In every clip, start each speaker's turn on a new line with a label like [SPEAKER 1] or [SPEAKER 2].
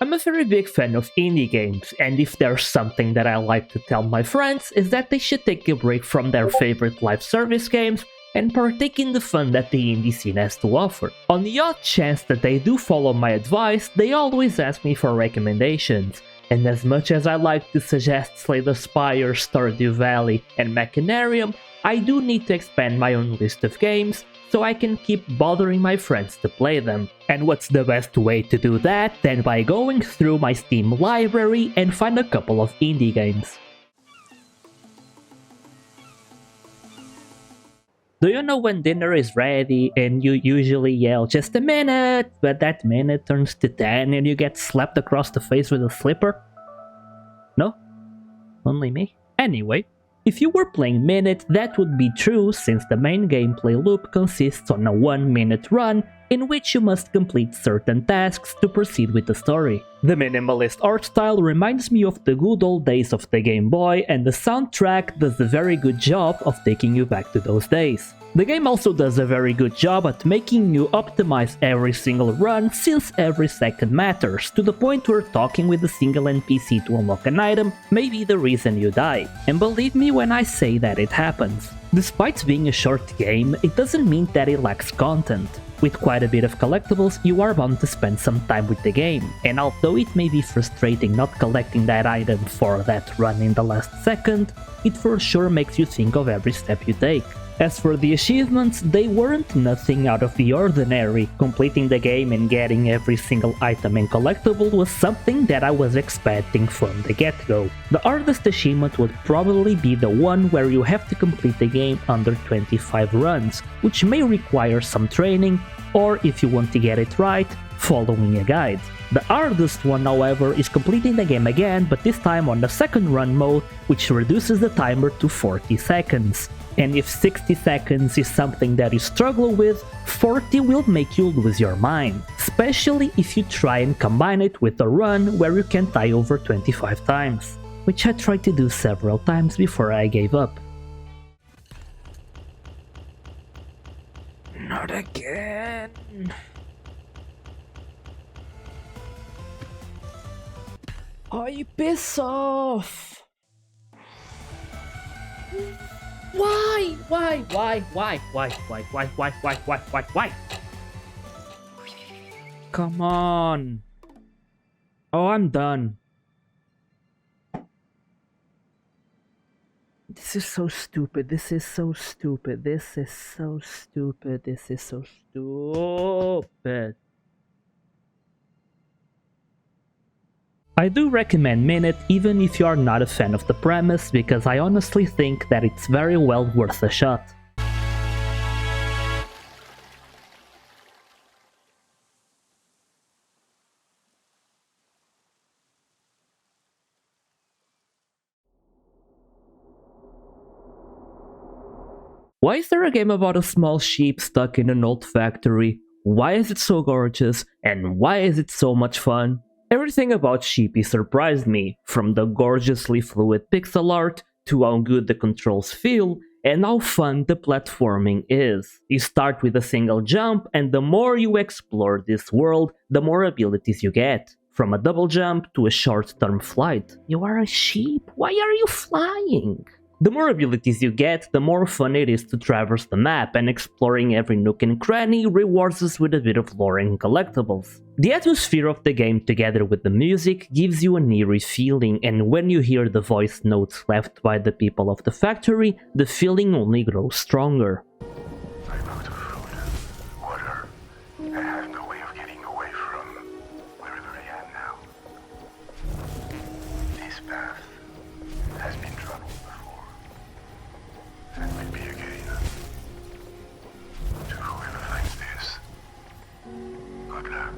[SPEAKER 1] I'm a very big fan of indie games, and if there's something that I like to tell my friends is that they should take a break from their favorite live service games and partake in the fun that the indie scene has to offer. On the odd chance that they do follow my advice, they always ask me for recommendations, and as much as I like to suggest Slay the Spire, Stardew Valley, and Machinarium, I do need to expand my own list of games so I can keep bothering my friends to play them. And what's the best way to do that than by going through my Steam library and find a couple of indie games. Do you know when dinner is ready and you usually yell just a minute, but that minute turns to 10 and you get slapped across the face with a slipper? No? Only me? Anyway, if you were playing Minit, that would be true since the main gameplay loop consists on a 1-minute run in which you must complete certain tasks to proceed with the story. The minimalist art style reminds me of the good old days of the Game Boy, and the soundtrack does a very good job of taking you back to those days. The game also does a very good job at making you optimize every single run since every second matters, to the point where talking with a single NPC to unlock an item may be the reason you die. And believe me when I say that it happens. Despite being a short game, it doesn't mean that it lacks content. With quite a bit of collectibles, you are bound to spend some time with the game, and although it may be frustrating not collecting that item for that run in the last second, it for sure makes you think of every step you take. As for the achievements, they weren't nothing out of the ordinary. Completing the game and getting every single item and collectible was something that I was expecting from the get-go. The hardest achievement would probably be the one where you have to complete the game under 25 runs, which may require some training, or if you want to get it right, following a guide. The hardest one, however, is completing the game again, but this time on the second run mode, which reduces the timer to 40 seconds. And if 60 seconds is something that you struggle with, 40 will make you lose your mind, especially if you try and combine it with a run where you can die over 25 times, which I tried to do several times before I gave up. Not again. Oh, you piss off! Why? Come on. Oh, I'm done. This is so stupid. This is so stupid. This is so stupid. This is so stupid. I do recommend Minit even if you are not a fan of the premise, because I honestly think that it's very well worth a shot. Why is there a game about a small sheep stuck in an old factory? Why is it so gorgeous? And why is it so much fun? Everything about Sheepy surprised me, from the gorgeously fluid pixel art, to how good the controls feel, and how fun the platforming is. You start with a single jump, and the more you explore this world, the more abilities you get. From a double jump to a short-term flight. You are a sheep, why are you flying? The more abilities you get, the more fun it is to traverse the map, and exploring every nook and cranny rewards us with a bit of lore and collectibles. The atmosphere of the game together with the music gives you an eerie feeling, and when you hear the voice notes left by the people of the factory, the feeling only grows stronger.
[SPEAKER 2] I'm out of food, water. I have no way of getting away from wherever I am now. This path has been traveled before, and will be again. To whoever finds this, good luck.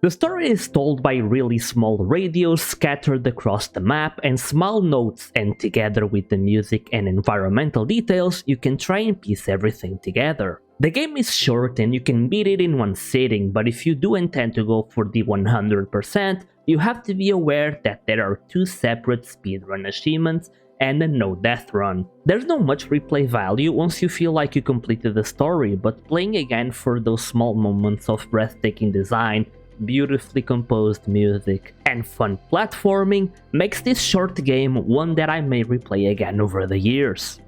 [SPEAKER 1] The story is told by really small radios scattered across the map and small notes, and together with the music and environmental details, you can try and piece everything together. The game is short and you can beat it in one sitting, but if you do intend to go for the 100%, you have to be aware that there are 2 separate speedrun achievements and a no death run. There's no much replay value once you feel like you completed the story, but playing again for those small moments of breathtaking design, beautifully composed music, and fun platforming makes this short game one that I may replay again over the years.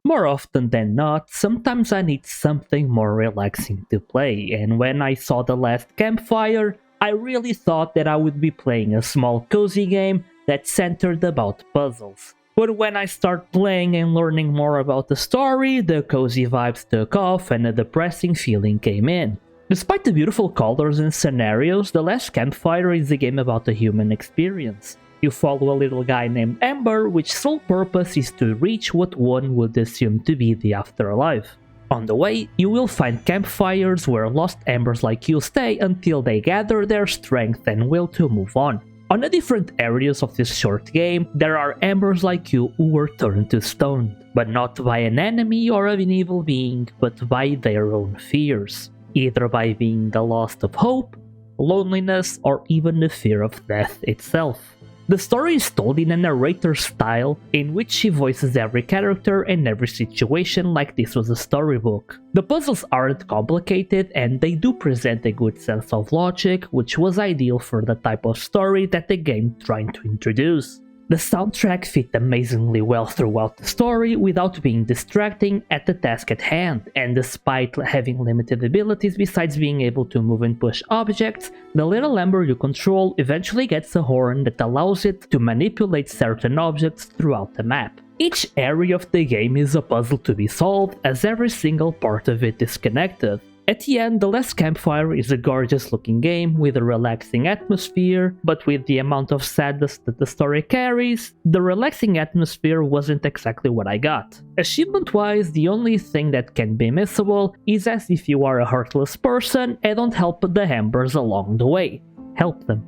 [SPEAKER 1] More often than not, sometimes I need something more relaxing to play, and when I saw the Last Campfire, I really thought that I would be playing a small cozy game that centered about puzzles. But when I started playing and learning more about the story, the cozy vibes took off and a depressing feeling came in. Despite the beautiful colors and scenarios, The Last Campfire is a game about the human experience. You follow a little guy named Amber, which sole purpose is to reach what one would assume to be the afterlife. On the way, you will find campfires where lost Ambers like you stay until they gather their strength and will to move on. On the different areas of this short game, there are Ambers like you who were turned to stone, but not by an enemy or an evil being, but by their own fears, either by being the loss of hope, loneliness, or even the fear of death itself. The story is told in a narrator style in which she voices every character and every situation like this was a storybook. The puzzles aren't complicated and they do present a good sense of logic, which was ideal for the type of story that the game trying to introduce. The soundtrack fit amazingly well throughout the story without being distracting at the task at hand, and despite having limited abilities besides being able to move and push objects, the little Amber you control eventually gets a horn that allows it to manipulate certain objects throughout the map. Each area of the game is a puzzle to be solved, as every single part of it is connected. At the end, The Last Campfire is a gorgeous looking game with a relaxing atmosphere, but with the amount of sadness that the story carries, the relaxing atmosphere wasn't exactly what I got. Achievement wise, the only thing that can be missable is as if you are a heartless person and don't help the Ambers along the way. Help them.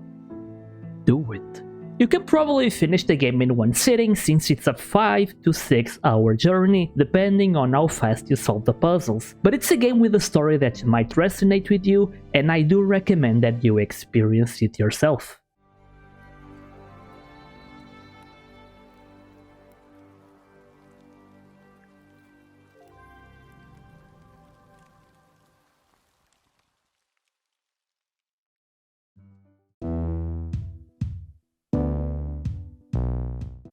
[SPEAKER 1] Do it. You can probably finish the game in one sitting since it's a 5 to 6 hour journey depending on how fast you solve the puzzles, but it's a game with a story that might resonate with you and I do recommend that you experience it yourself.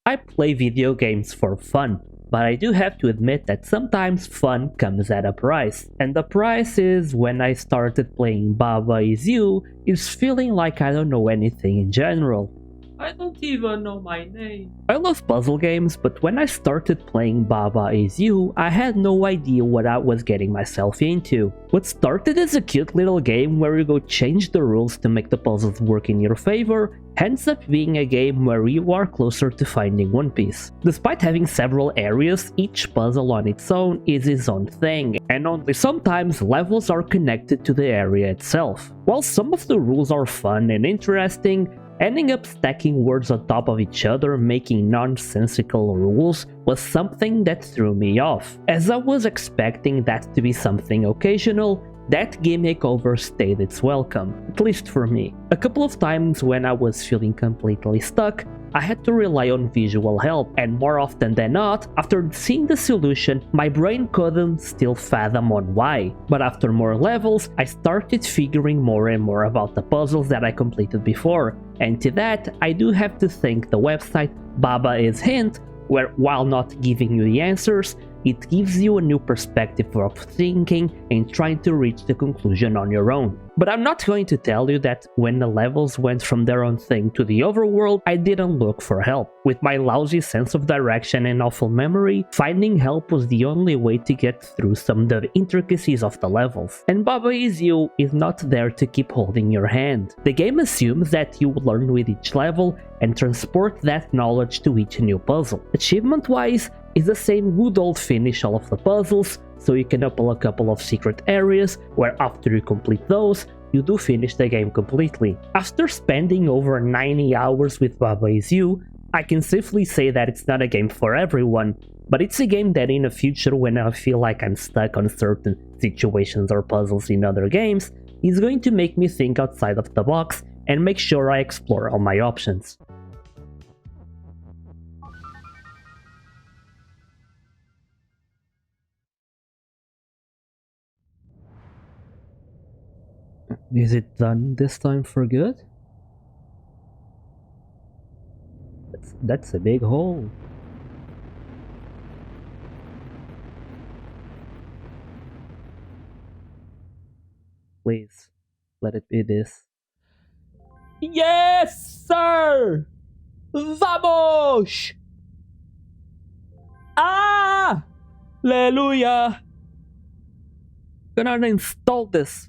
[SPEAKER 1] I play video games for fun, but I do have to admit that sometimes fun comes at a price. And the price is when I started playing Baba Is You is feeling like I don't know anything in general. I don't even know my name. I love puzzle games, but when I started playing Baba Is You, I had no idea what I was getting myself into. What started as a cute little game where you go change the rules to make the puzzles work in your favor ends up being a game where you are closer to finding One Piece. Despite having several areas, each puzzle on its own is its own thing, and only sometimes levels are connected to the area itself. While some of the rules are fun and interesting, ending up stacking words on top of each other making nonsensical rules was something that threw me off. As I was expecting that to be something occasional, that gimmick overstayed its welcome, at least for me. A couple of times when I was feeling completely stuck, I had to rely on visual help, and more often than not, after seeing the solution, my brain couldn't still fathom on why. But after more levels, I started figuring more and more about the puzzles that I completed before, and to that, I do have to thank the website Baba Is Hint, where while not giving you the answers, it gives you a new perspective of thinking and trying to reach the conclusion on your own. But I'm not going to tell you that when the levels went from their own thing to the overworld, I didn't look for help. With my lousy sense of direction and awful memory, finding help was the only way to get through some of the intricacies of the levels. And Baba Is You is not there to keep holding your hand. The game assumes that you learn with each level and transport that knowledge to each new puzzle. Achievement-wise, is the same good old finish all of the puzzles, so you can upload a couple of secret areas where after you complete those, you do finish the game completely. After spending over 90 hours with Baba Is You, I can safely say that it's not a game for everyone, but it's a game that in the future, when I feel like I'm stuck on certain situations or puzzles in other games, is going to make me think outside of the box and make sure I explore all my options. Is it done this time for good? That's a big hole. Please, let it be this. Yes, sir! Vamos! Ah! Hallelujah! Gonna install this.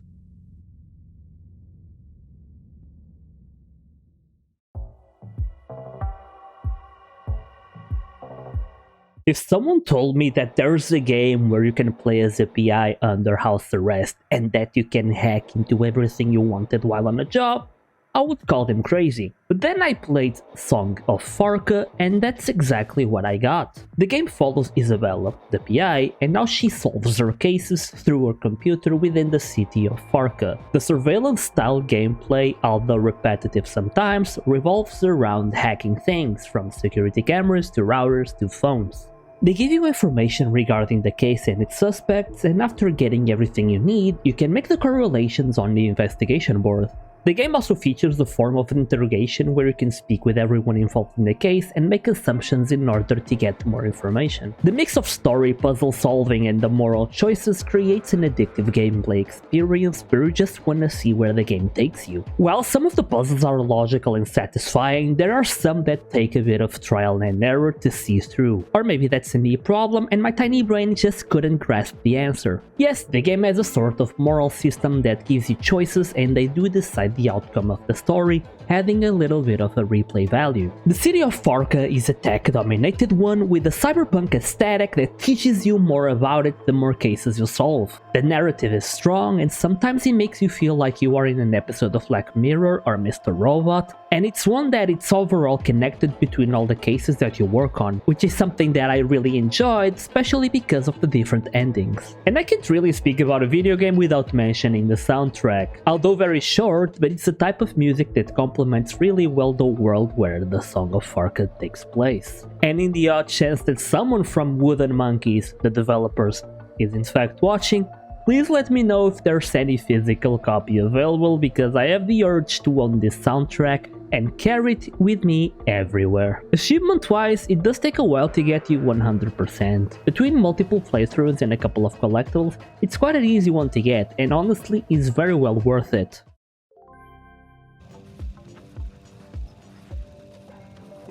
[SPEAKER 1] If someone told me that there's a game where you can play as a PI under house arrest and that you can hack into everything you wanted while on a job, I would call them crazy. But then I played Song of Farca, and that's exactly what I got. The game follows Isabella, the PI, and now she solves her cases through her computer within the city of Farca. The surveillance-style gameplay, although repetitive sometimes, revolves around hacking things, from security cameras to routers to phones. They give you information regarding the case and its suspects, and after getting everything you need, you can make the correlations on the investigation board. The game also features a form of interrogation where you can speak with everyone involved in the case and make assumptions in order to get more information. The mix of story, puzzle solving, and the moral choices creates an addictive gameplay experience where you just wanna see where the game takes you. While some of the puzzles are logical and satisfying, there are some that take a bit of trial and error to see through. Or maybe that's a me problem and my tiny brain just couldn't grasp the answer. Yes, the game has a sort of moral system that gives you choices and they do decide the outcome of the story, adding a little bit of a replay value. The city of Farca is a tech-dominated one with a cyberpunk aesthetic that teaches you more about it the more cases you solve. The narrative is strong and sometimes it makes you feel like you are in an episode of Black Mirror or Mr. Robot, and it's one that it's overall connected between all the cases that you work on, which is something that I really enjoyed, especially because of the different endings. And I can't really speak about a video game without mentioning the soundtrack. Although very short, but it's a type of music that complements really well the world where the Song of Farca takes place. And in the odd chance that someone from Wooden Monkeys, the developers, is in fact watching, please let me know if there's any physical copy available, because I have the urge to own this soundtrack and carry it with me everywhere. Achievement-wise, it does take a while to get you 100%. Between multiple playthroughs and a couple of collectibles, it's quite an easy one to get, and honestly is very well worth it.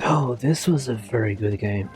[SPEAKER 1] Oh, this was a very good game.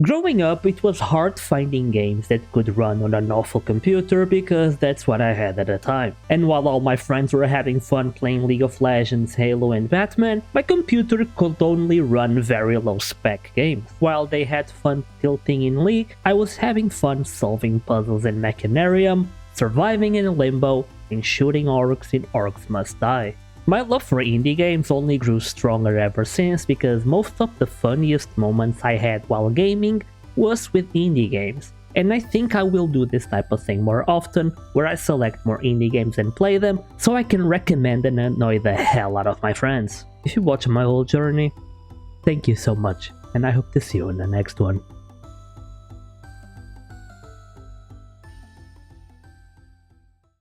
[SPEAKER 1] Growing up, it was hard finding games that could run on an awful computer because that's what I had at the time. And while all my friends were having fun playing League of Legends, Halo and Batman, my computer could only run very low spec games. While they had fun tilting in League, I was having fun solving puzzles in Machinarium, surviving in Limbo, and shooting orcs in Orcs Must Die. My love for indie games only grew stronger ever since, because most of the funniest moments I had while gaming was with indie games. And I think I will do this type of thing more often, where I select more indie games and play them, so I can recommend and annoy the hell out of my friends. If you watch my whole journey, thank you so much, and I hope to see you in the next one.